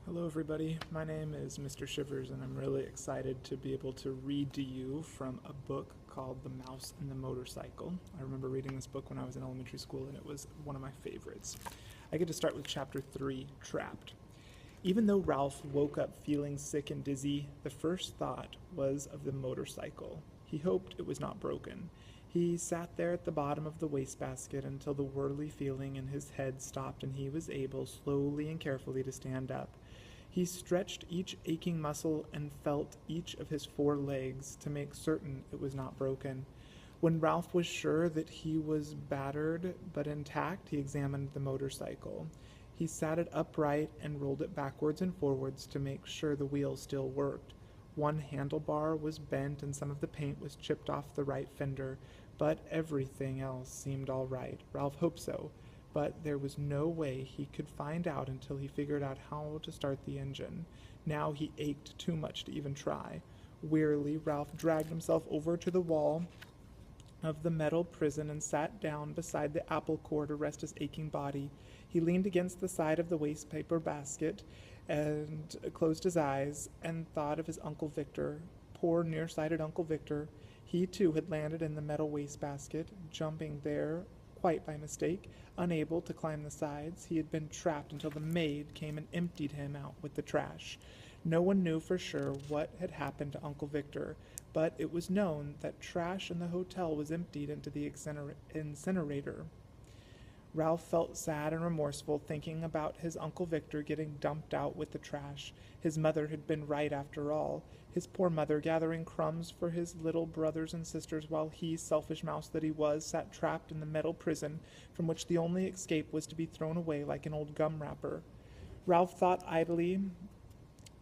Hello, everybody. My name is Mr. Shivers, and I'm really excited to be able to read to you from a book called The Mouse and the Motorcycle. I remember reading this book when I was in elementary school, and it was one of my favorites. I get to start with Chapter 3 Trapped. Even though Ralph woke up feeling sick and dizzy, the first thought was of the motorcycle. He hoped it was not broken. He sat there at the bottom of the wastebasket until the whirly feeling in his head stopped and he was able, slowly and carefully, to stand up. He stretched each aching muscle and felt each of his 4 legs to make certain it was not broken. When Ralph was sure that he was battered but intact, he examined the motorcycle. He sat it upright and rolled it backwards and forwards to make sure the wheel still worked. One handlebar was bent and some of the paint was chipped off the right fender, but everything else seemed all right. Ralph hoped so, but there was no way he could find out until he figured out how to start the engine. Now he ached too much to even try. Wearily, Ralph dragged himself over to the wall of the metal prison and sat down beside the apple core to rest his aching body. He leaned against the side of the wastepaper basket and closed his eyes and thought of his Uncle Victor. Poor nearsighted Uncle Victor. He too had landed in the metal wastebasket, jumping there quite by mistake. Unable to climb the sides, he had been trapped until the maid came and emptied him out with the trash. No one knew for sure what had happened to Uncle Victor, but it was known that trash in the hotel was emptied into the incinerator. Ralph felt sad and remorseful thinking about his Uncle Victor getting dumped out with the trash. His mother had been right after all. His poor mother gathering crumbs for his little brothers and sisters while he, selfish mouse that he was, sat trapped in the metal prison from which the only escape was to be thrown away like an old gum wrapper. Ralph thought idly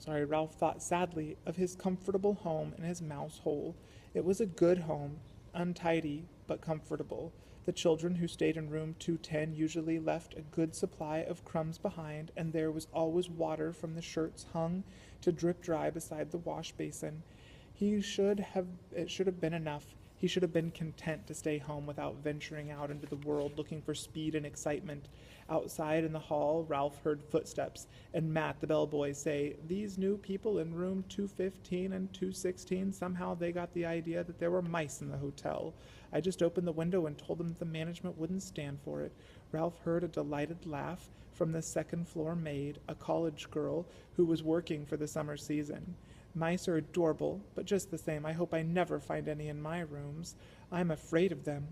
Ralph thought sadly of his comfortable home in his mouse hole. It was a good home, untidy but comfortable. The children who stayed in room 210 usually left a good supply of crumbs behind, and there was always water from the shirts hung to drip dry beside the wash basin. It should have been enough. He should have been content to stay home without venturing out into the world looking for speed and excitement. Outside in the hall, Ralph heard footsteps, and Matt, the bellboy, say, "These new people in room 215 and 216, somehow they got the idea that there were mice in the hotel. I just opened the window and told them that the management wouldn't stand for it." Ralph heard a delighted laugh from the second floor maid, a college girl who was working for the summer season. "Mice are adorable, but just the same, I hope I never find any in my rooms. I'm afraid of them."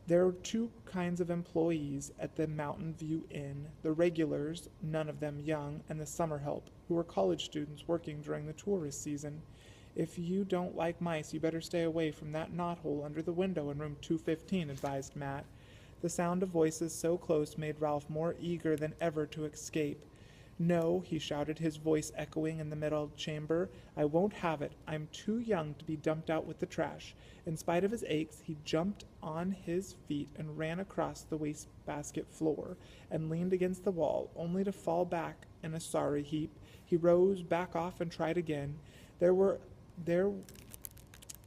There are 2 kinds of employees at the Mountain View Inn: the regulars, none of them young, and the summer help, who are college students working during the tourist season. "If you don't like mice, you better stay away from that knothole under the window in room 215, advised Matt. The sound of voices so close made Ralph more eager than ever to escape. "No," he shouted, his voice echoing in the middle chamber. "I won't have it. I'm too young to be dumped out with the trash." In spite of his aches, he jumped on his feet and ran across the wastebasket floor and leaned against the wall, only to fall back in a sorry heap. He rose, back off, and tried again. There were there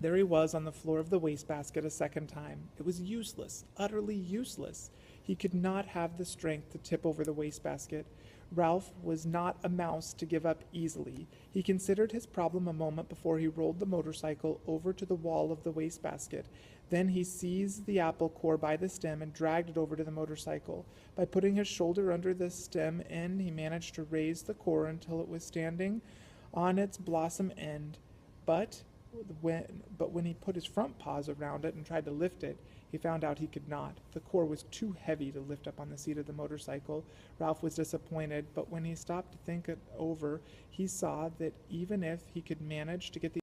There he was on the floor of the wastebasket a second time. It was useless, utterly useless. He could not have the strength to tip over the wastebasket. Ralph was not a mouse to give up easily. He considered his problem a moment before he rolled the motorcycle over to the wall of the wastebasket. Then he seized the apple core by the stem and dragged it over to the motorcycle. By putting his shoulder under the stem end, he managed to raise the core until it was standing on its blossom end. But when he put his front paws around it and tried to lift it, he found out he could not. The core was too heavy to lift up on the seat of the motorcycle. Ralph was disappointed, but when he stopped to think it over, he saw that even if he could manage to get the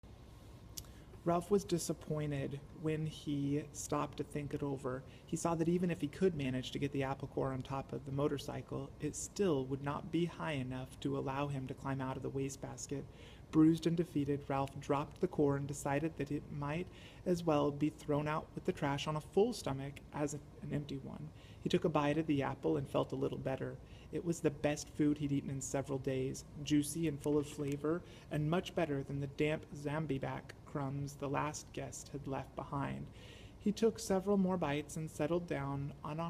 Ralph was disappointed when he stopped to think it over. He saw that even if he could manage to get the apple core on top of the motorcycle, it still would not be high enough to allow him to climb out of the wastebasket. Bruised and defeated, Ralph dropped the core and decided that it might as well be thrown out with the trash on a full stomach as an empty one. He took a bite of the apple and felt a little better. It was the best food he'd eaten in several days, juicy and full of flavor, and much better than the damp zambiback crumbs the last guest had left behind. He took several more bites and settled down to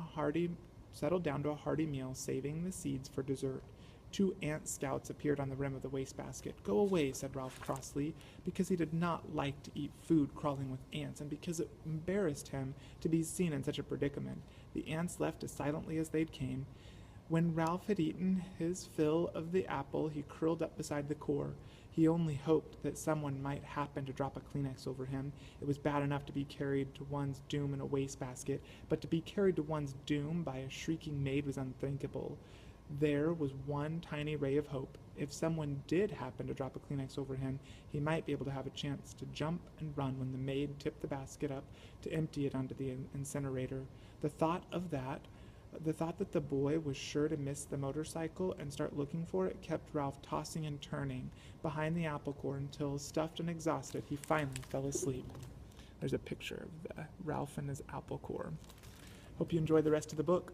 a hearty meal, saving the seeds for dessert. 2 ant scouts appeared on the rim of the wastebasket. "Go away," said Ralph crossly, because he did not like to eat food crawling with ants, and because it embarrassed him to be seen in such a predicament. The ants left as silently as they'd came. When Ralph had eaten his fill of the apple, he curled up beside the core. He only hoped that someone might happen to drop a Kleenex over him. It was bad enough to be carried to one's doom in a wastebasket, but to be carried to one's doom by a shrieking maid was unthinkable. There was one tiny ray of hope. If someone did happen to drop a Kleenex over him, he might be able to have a chance to jump and run when the maid tipped the basket up to empty it onto the incinerator. The thought that the boy was sure to miss the motorcycle and start looking for it kept Ralph tossing and turning behind the apple core until, stuffed and exhausted, he finally fell asleep. There's a picture of Ralph and his apple core. Hope you enjoy the rest of the book.